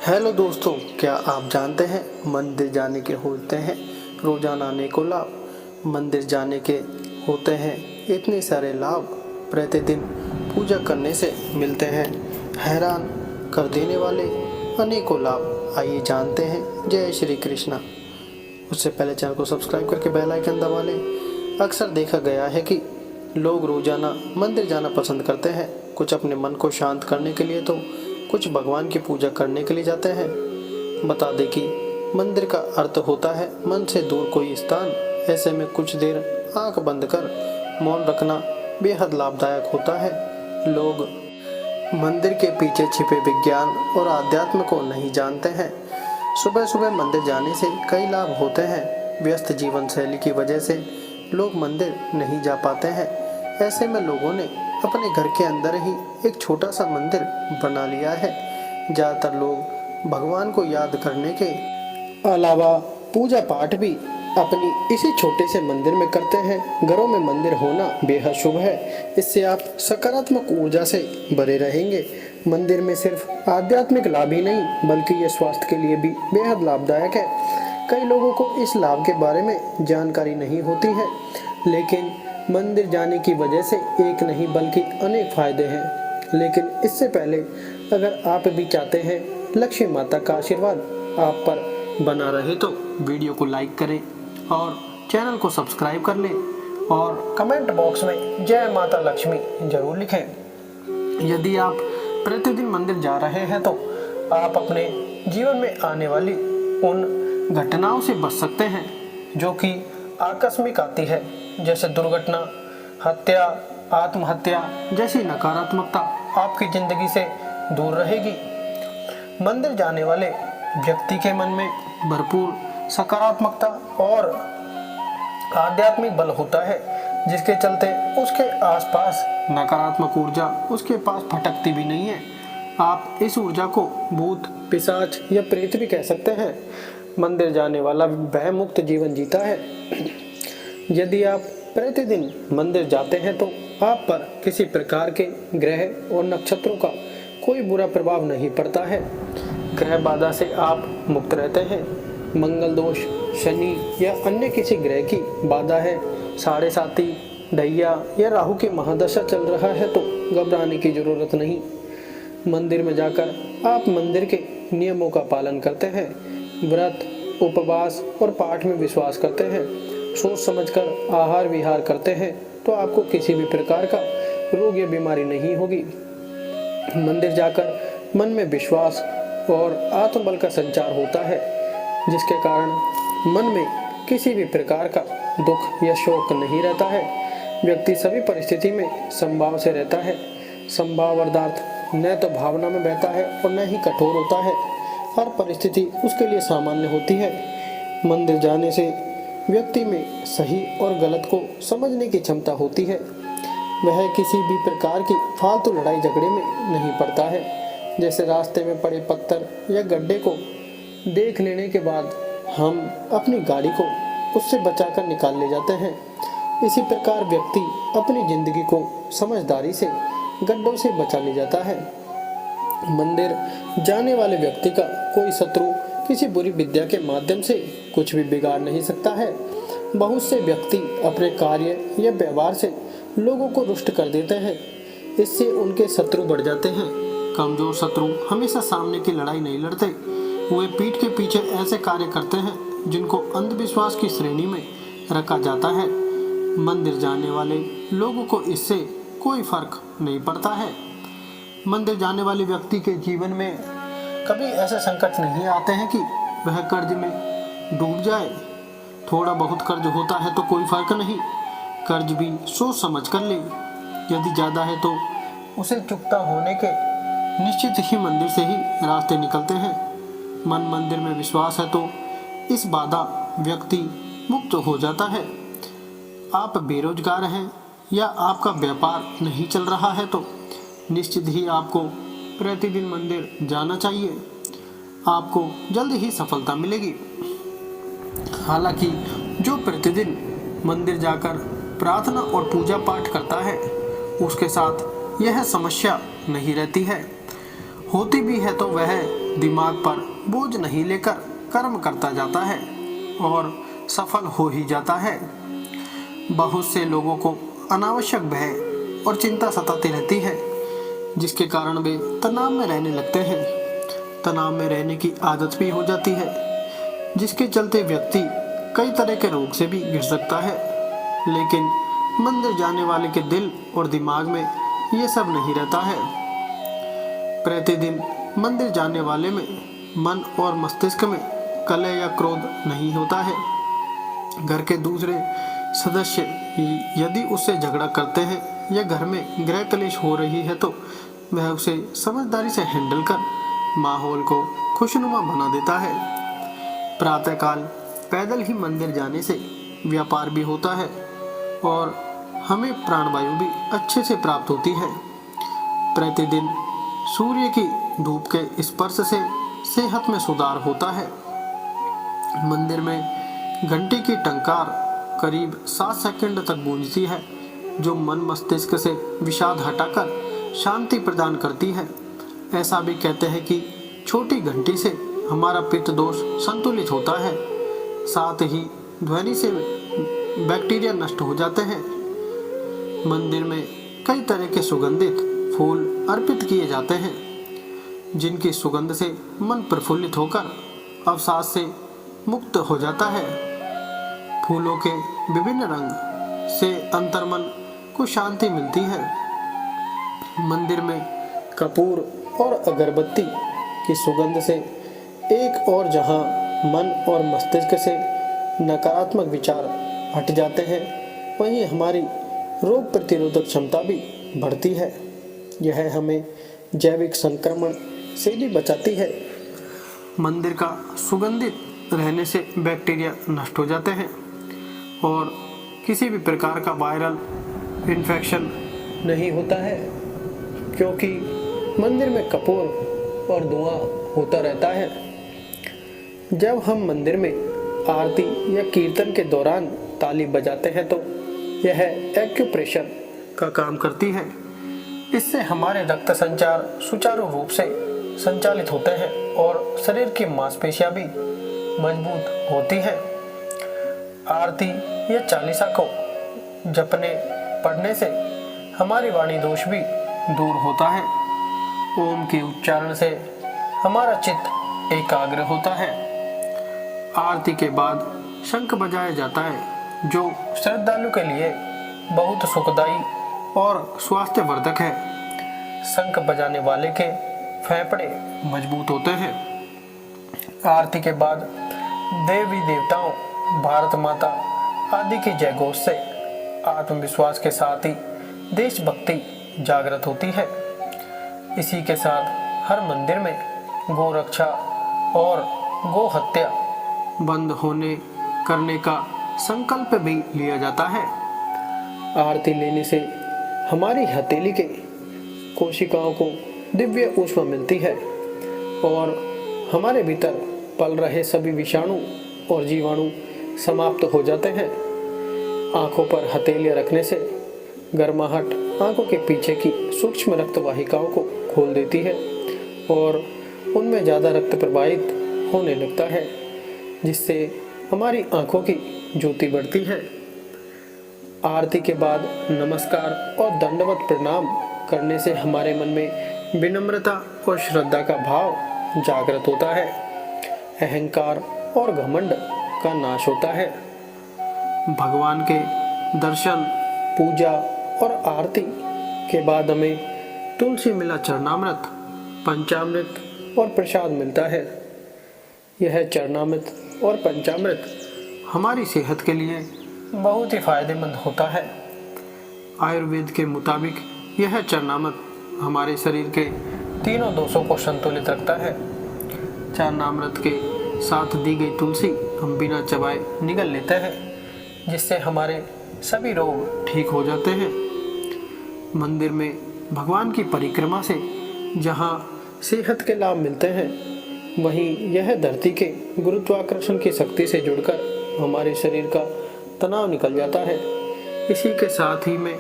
Hello दोस्तों, क्या आप जानते हैं मंदिर जाने के होते हैं रोजाना अनेकों लाभ। मंदिर जाने के होते हैं इतने सारे लाभ, प्रतिदिन पूजा करने से मिलते हैं हैरान कर देने वाले अनेकों लाभ। आइए जानते हैं। जय श्री कृष्णा। उससे पहले चैनल को सब्सक्राइब करके बेल आइकन दबा लें। अक्सर देखा गया है कि लोग रोजाना मंदिर जाना पसंद करते हैं, कुछ अपने मन को शांत करने के लिए तो कुछ भगवान की पूजा करने के लिए जाते हैं। बता दें कि मंदिर का अर्थ होता है मन से दूर कोई स्थान। ऐसे में कुछ देर आंख बंद कर मौन रखना बेहद लाभदायक होता है। लोग मंदिर के पीछे छिपे विज्ञान और आध्यात्म को नहीं जानते हैं। सुबह सुबह मंदिर जाने से कई लाभ होते हैं। व्यस्त जीवन शैली की वजह से लोग मंदिर नहीं जा पाते हैं। ऐसे में लोगों ने अपने घर के अंदर ही एक छोटा सा मंदिर बना लिया है। ज़्यादातर लोग भगवान को याद करने के अलावा पूजा पाठ भी अपनी इसी छोटे से मंदिर में करते हैं। घरों में मंदिर होना बेहद शुभ है। इससे आप सकारात्मक ऊर्जा से भरे रहेंगे। मंदिर में सिर्फ आध्यात्मिक लाभ ही नहीं बल्कि ये स्वास्थ्य के लिए भी बेहद लाभदायक है। कई लोगों को इस लाभ के बारे में जानकारी नहीं होती है, लेकिन मंदिर जाने की वजह से एक नहीं बल्कि अनेक फायदे हैं। लेकिन इससे पहले अगर आप भी चाहते हैं लक्ष्मी माता का आशीर्वाद आप पर बना रहे तो वीडियो को लाइक करें और चैनल को सब्सक्राइब कर लें और कमेंट बॉक्स में जय माता लक्ष्मी जरूर लिखें। यदि आप प्रतिदिन मंदिर जा रहे हैं तो आप अपने जीवन में आने वाली उन घटनाओं से बच सकते हैं जो कि आकस्मिक आती है, जैसे दुर्घटना, हत्या, आत्महत्या जैसी नकारात्मकता आपकी जिंदगी से दूर रहेगी। मंदिर जाने वाले व्यक्ति के मन में भरपूर सकारात्मकता और आध्यात्मिक बल होता है, जिसके चलते उसके आसपास नकारात्मक ऊर्जा उसके पास भटकती भी नहीं है। आप इस ऊर्जा को भूत, पिशाच या प्रेत भी कह सकते हैं। मंदिर जाने वाला भय मुक्त जीवन जीता है। यदि आप प्रतिदिन मंदिर जाते हैं तो आप पर किसी प्रकार के ग्रह और नक्षत्रों का कोई बुरा प्रभाव नहीं पड़ता है। ग्रह बाधा से आप मुक्त रहते हैं। मंगल दोष, शनि या अन्य किसी ग्रह की बाधा है, साढ़े साती, ढैया या राहु की महादशा चल रहा है तो घबराने की जरूरत नहीं। मंदिर में जाकर आप मंदिर के नियमों का पालन करते हैं, व्रत, उपवास और पाठ में विश्वास करते हैं, सोच समझकर आहार विहार करते हैं तो आपको किसी भी प्रकार का रोग या बीमारी नहीं होगी। मंदिर जाकर मन में विश्वास और आत्मबल का संचार होता है, जिसके कारण मन में किसी भी प्रकार का दुख या शोक नहीं रहता है। व्यक्ति सभी परिस्थिति में समभाव से रहता है। समभाव अर्थात न तो भावना में बहता है और न ही कठोर होता है। हर परिस्थिति उसके लिए सामान्य होती है। मंदिर जाने से व्यक्ति में सही और गलत को समझने की क्षमता होती है। वह किसी भी प्रकार की फालतू लड़ाई झगड़े में नहीं पड़ता है। जैसे रास्ते में पड़े पत्थर या गड्ढे को देख लेने के बाद हम अपनी गाड़ी को उससे बचाकर निकाल ले जाते हैं, इसी प्रकार व्यक्ति अपनी जिंदगी को समझदारी से गड्ढों से बचा ले जाता है। मंदिर जाने वाले व्यक्ति का कोई शत्रु किसी बुरी विद्या के माध्यम से कुछ भी बिगाड़ नहीं सकता है। बहुत से व्यक्ति अपने कार्य या व्यवहार से लोगों को रुष्ट कर देते हैं, इससे उनके शत्रु बढ़ जाते हैं। कमजोर शत्रु हमेशा सामने की लड़ाई नहीं लड़ते, वे पीठ के पीछे ऐसे कार्य करते हैं जिनको अंधविश्वास की श्रेणी में रखा जाता है। मंदिर जाने वाले लोगों को इससे कोई फर्क नहीं पड़ता है। मंदिर जाने वाले व्यक्ति के जीवन में कभी ऐसे संकट नहीं आते हैं कि वह कर्ज में डूब जाए। थोड़ा बहुत कर्ज होता है तो कोई फर्क नहीं, कर्ज भी सोच समझ कर ले। यदि ज़्यादा है तो उसे चुकता होने के निश्चित ही मंदिर से ही रास्ते निकलते हैं। मन मंदिर में विश्वास है तो इस बाधा व्यक्ति मुक्त हो जाता है। आप बेरोजगार हैं या आपका व्यापार नहीं चल रहा है तो निश्चित ही आपको प्रतिदिन मंदिर जाना चाहिए। आपको जल्द ही सफलता मिलेगी। हालांकि जो प्रतिदिन मंदिर जाकर प्रार्थना और पूजा पाठ करता है उसके साथ यह समस्या नहीं रहती है। होती भी है तो वह दिमाग पर बोझ नहीं लेकर कर्म करता जाता है और सफल हो ही जाता है। बहुत से लोगों को अनावश्यक भय और चिंता सताती रहती है, जिसके कारण वे तनाव में रहने लगते हैं। तनाव में रहने की आदत भी हो जाती है, जिसके चलते व्यक्ति कई तरह के रोग से भी घिर सकता है। लेकिन मंदिर जाने वाले के दिल और दिमाग में ये सब नहीं रहता है। प्रतिदिन मंदिर जाने वाले में मन और मस्तिष्क में कलह या क्रोध नहीं होता है। घर के दूसरे सदस्य यदि उससे झगड़ा करते हैं या घर में गृह कलेश हो रही है तो वह उसे समझदारी से हैंडल कर माहौल को खुशनुमा बना देता है। प्रातःकाल पैदल ही मंदिर जाने से व्यापार भी होता है और हमें प्राणवायु भी अच्छे से प्राप्त होती है। प्रतिदिन सूर्य की धूप के स्पर्श से सेहत में सुधार होता है। मंदिर में घंटी की टंकार करीब 7 सेकंड तक गूंजती है, जो मन मस्तिष्क से विषाद हटाकर शांति प्रदान करती है। ऐसा भी कहते हैं कि छोटी घंटी से हमारा पित्त दोष संतुलित होता है, साथ ही ध्वनि से बैक्टीरिया नष्ट हो जाते हैं। मंदिर में कई तरह के सुगंधित फूल अर्पित किए जाते हैं, जिनकी सुगंध से मन प्रफुल्लित होकर अवसाद से मुक्त हो जाता है। फूलों के विभिन्न रंग से अंतर्मन को शांति मिलती है। मंदिर में कपूर और अगरबत्ती की सुगंध से एक और जहां मन और मस्तिष्क से नकारात्मक विचार हट जाते हैं, वहीं हमारी रोग प्रतिरोधक क्षमता भी बढ़ती है। यह हमें जैविक संक्रमण से भी बचाती है। मंदिर का सुगंधित रहने से बैक्टीरिया नष्ट हो जाते हैं और किसी भी प्रकार का वायरल इन्फेक्शन नहीं होता है, क्योंकि मंदिर में कपूर और धुआं होता रहता है। जब हम मंदिर में आरती या कीर्तन के दौरान ताली बजाते हैं तो यह एक्यूप्रेशर का काम करती है। इससे हमारे रक्त संचार सुचारू रूप से संचालित होते हैं और शरीर की मांसपेशियां भी मजबूत होती है। आरती या चालीसा को जपने पढ़ने से हमारी वाणी दोष भी दूर होता है। ओम के उच्चारण से हमारा चित्त एकाग्र होता है। आरती के बाद शंख बजाया जाता है, जो श्रद्धालु के लिए बहुत सुखदायी और स्वास्थ्यवर्धक है। शंख बजाने वाले के फेफड़े मजबूत होते हैं। आरती के बाद देवी देवताओं, भारत माता आदि की जय घोष से आत्मविश्वास के साथ ही देशभक्ति जागृत होती है। इसी के साथ हर मंदिर में गौ रक्षा और गौ हत्या बंद होने करने का संकल्प भी लिया जाता है। आरती लेने से हमारी हथेली के कोशिकाओं को दिव्य ऊष्मा मिलती है और हमारे भीतर पल रहे सभी विषाणु और जीवाणु समाप्त हो जाते हैं। आंखों पर हथेलियां रखने से गर्माहट आंखों के पीछे की सूक्ष्म रक्त वाहिकाओं को खोल देती है और उनमें ज़्यादा रक्त प्रवाहित होने लगता है, जिससे हमारी आंखों की ज्योति बढ़ती है। आरती के बाद नमस्कार और दंडवत प्रणाम करने से हमारे मन में विनम्रता और श्रद्धा का भाव जागृत होता है। अहंकार और घमंड का नाश होता है। भगवान के दर्शन, पूजा और आरती के बाद हमें तुलसी मिला चरणामृत, पंचामृत और प्रसाद मिलता है। यह चरणामृत और पंचामृत हमारी सेहत के लिए बहुत ही फायदेमंद होता है। आयुर्वेद के मुताबिक यह चरणामृत हमारे शरीर के तीनों दोषों को संतुलित रखता है। चरणामृत के साथ दी गई तुलसी हम बिना चबाए निगल लेते हैं, जिससे हमारे सभी रोग ठीक हो जाते हैं। मंदिर में भगवान की परिक्रमा से जहाँ सेहत के लाभ मिलते हैं, वहीं यह धरती के गुरुत्वाकर्षण की शक्ति से जुड़कर हमारे शरीर का तनाव निकल जाता है। इसी के साथ ही में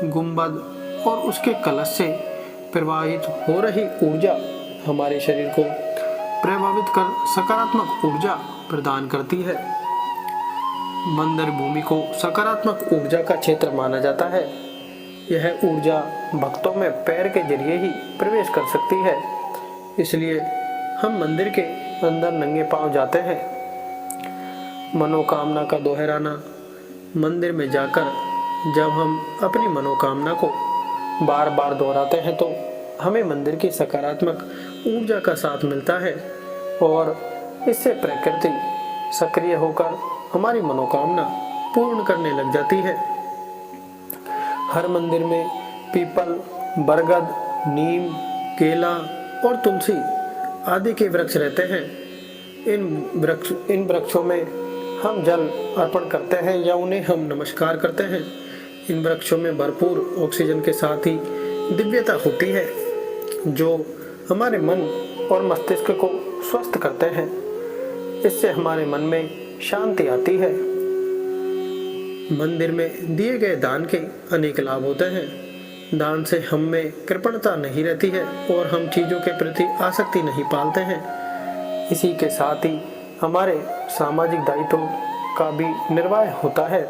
गुंबद और उसके कलश से प्रवाहित हो रही ऊर्जा हमारे शरीर को प्रभावित कर सकारात्मक ऊर्जा प्रदान करती है। मंदिर भूमि को सकारात्मक ऊर्जा का क्षेत्र माना जाता है। यह ऊर्जा भक्तों में पैर के जरिए ही प्रवेश कर सकती है, इसलिए हम मंदिर के अंदर नंगे पांव जाते हैं। मनोकामना का दोहराना। मंदिर में जाकर जब हम अपनी मनोकामना को बार बार दोहराते हैं तो हमें मंदिर की सकारात्मक ऊर्जा का साथ मिलता है और इससे प्रकृति सक्रिय होकर हमारी मनोकामना पूर्ण करने लग जाती है। हर मंदिर में पीपल, बरगद, नीम, केला और तुलसी आदि के वृक्ष रहते हैं। इन वृक्षों में हम जल अर्पण करते हैं या उन्हें हम नमस्कार करते हैं। इन वृक्षों में भरपूर ऑक्सीजन के साथ ही दिव्यता होती है, जो हमारे मन और मस्तिष्क को स्वस्थ करते हैं। इससे हमारे मन में शांति आती है। मंदिर में दिए गए दान के अनेक लाभ होते हैं। दान से हम में कृपणता नहीं रहती है और हम चीज़ों के प्रति आसक्ति नहीं पालते हैं। इसी के साथ ही हमारे सामाजिक दायित्वों का भी निर्वाह होता है।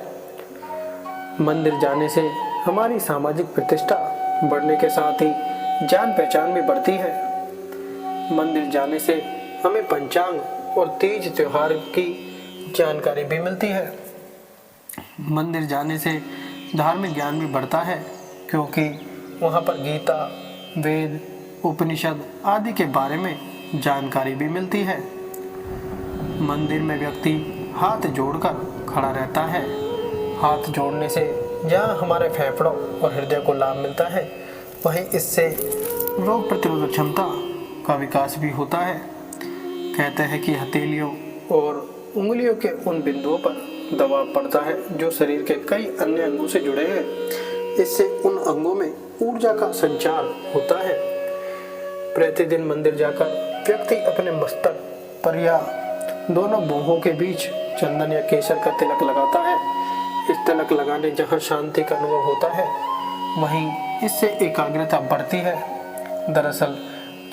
मंदिर जाने से हमारी सामाजिक प्रतिष्ठा बढ़ने के साथ ही जान पहचान भी बढ़ती है। मंदिर जाने से हमें पंचांग और तीज त्योहार की जानकारी भी मिलती है। मंदिर जाने से धार्मिक ज्ञान भी बढ़ता है, क्योंकि वहाँ पर गीता, वेद, उपनिषद आदि के बारे में जानकारी भी मिलती है। मंदिर में व्यक्ति हाथ जोड़कर खड़ा रहता है। हाथ जोड़ने से जहाँ हमारे फेफड़ों और हृदय को लाभ मिलता है, वहीं इससे रोग प्रतिरोधक क्षमता का विकास भी होता है। कहते हैं कि हथेलियों और उंगलियों के उन बिंदुओं पर दबाव पड़ता है जो शरीर के कई अन्य अंगों से जुड़े हैं। इससे उन अंगों में ऊर्जा का संचार होता है। प्रतिदिन मंदिर जाकर व्यक्ति अपने मस्तक पर या दोनों भुवों के बीच चंदन या केसर का तिलक लगाता है। इस तिलक लगाने जहाँ शांति का अनुभव होता है, वहीं इससे एकाग्रता बढ़ती है। दरअसल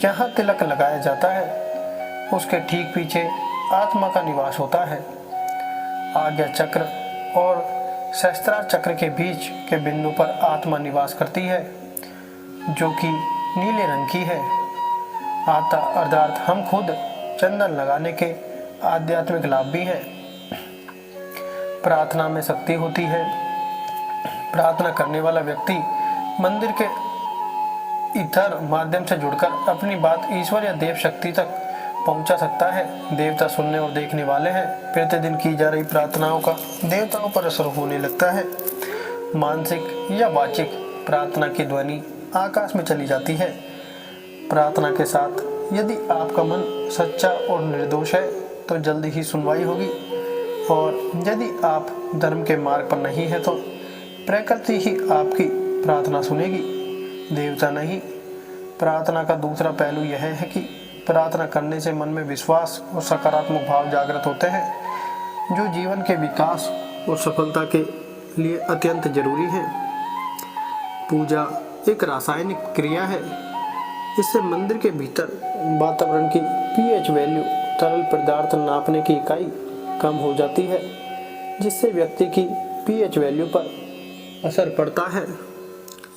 जहाँ तिलक लगाया जाता है, उसके ठीक पीछे आत्मा का निवास होता है। आज्ञा चक्र और सहस्त्रार चक्र के बीच के बिंदु पर आत्मा निवास करती है, जो कि नीले रंग की है। आता अर्थात हम खुद चंदन लगाने के आध्यात्मिक लाभ भी है। प्रार्थना में शक्ति होती है। प्रार्थना करने वाला व्यक्ति मंदिर के इतर माध्यम से जुड़कर अपनी बात ईश्वर या देव शक्ति तक पहुंचा सकता है। देवता सुनने और देखने वाले हैं। प्रतिदिन की जा रही प्रार्थनाओं का देवताओं पर असर होने लगता है। मानसिक या वाचिक प्रार्थना की ध्वनि आकाश में चली जाती है। प्रार्थना के साथ यदि आपका मन सच्चा और निर्दोष है तो जल्दी ही सुनवाई होगी, और यदि आप धर्म के मार्ग पर नहीं है तो प्रकृति ही आपकी प्रार्थना सुनेगी, देवता नहीं। प्रार्थना का दूसरा पहलू यह है कि प्रार्थना करने से मन में विश्वास और सकारात्मक भाव जागृत होते हैं, जो जीवन के विकास और सफलता के लिए अत्यंत जरूरी है। पूजा एक रासायनिक क्रिया है। इससे मंदिर के भीतर वातावरण की पीएच वैल्यू, तरल पदार्थ नापने की इकाई कम हो जाती है, जिससे व्यक्ति की पीएच वैल्यू पर असर पड़ता है।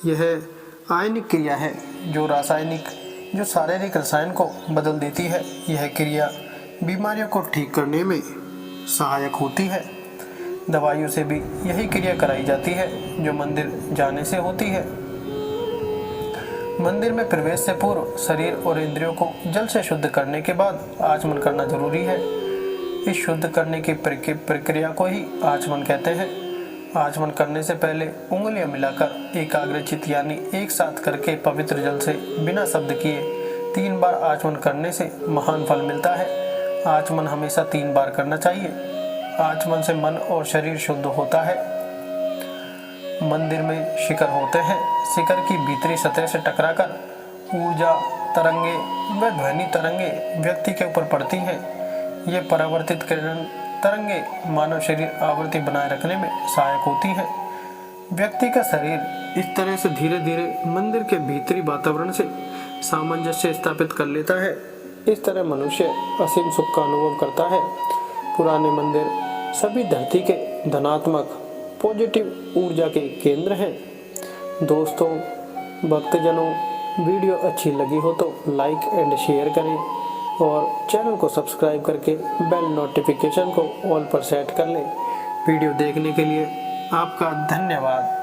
यह आयनिक क्रिया है जो शारीरिक रसायन को बदल देती है। यह क्रिया बीमारियों को ठीक करने में सहायक होती है। दवाइयों से भी यही क्रिया कराई जाती है जो मंदिर जाने से होती है। मंदिर में प्रवेश से पूर्व शरीर और इंद्रियों को जल से शुद्ध करने के बाद आचमन करना जरूरी है। इस शुद्ध करने की प्रक्रिया को ही आचमन कहते हैं। आचमन करने से पहले उंगलियां मिलाकर एकाग्रचित यानी एक साथ करके पवित्र जल से बिना शब्द किए 3 बार आचमन करने से महान फल मिलता है। आचमन हमेशा 3 बार करना चाहिए। आचमन से मन और शरीर शुद्ध होता है। मंदिर में शिखर होते हैं। शिखर की भीतरी सतह से टकराकर ऊर्जा तरंगे व ध्वनि तरंगे व्यक्ति के ऊपर पड़ती हैं। ये परावर्तित किरण तरंगे मानव शरीर आवृत्ति बनाए रखने में सहायक होती है। व्यक्ति का शरीर इस तरह से धीरे धीरे मंदिर के भीतरी वातावरण से सामंजस्य स्थापित कर लेता है। इस तरह मनुष्य असीम सुख का अनुभव करता है। पुराने मंदिर सभी धरती के धनात्मक पॉजिटिव ऊर्जा के केंद्र हैं। दोस्तों, भक्तजनों, वीडियो अच्छी लगी हो तो लाइक एंड शेयर करें और चैनल को सब्सक्राइब करके बेल नोटिफिकेशन को ऑल पर सेट कर लें। वीडियो देखने के लिए आपका धन्यवाद।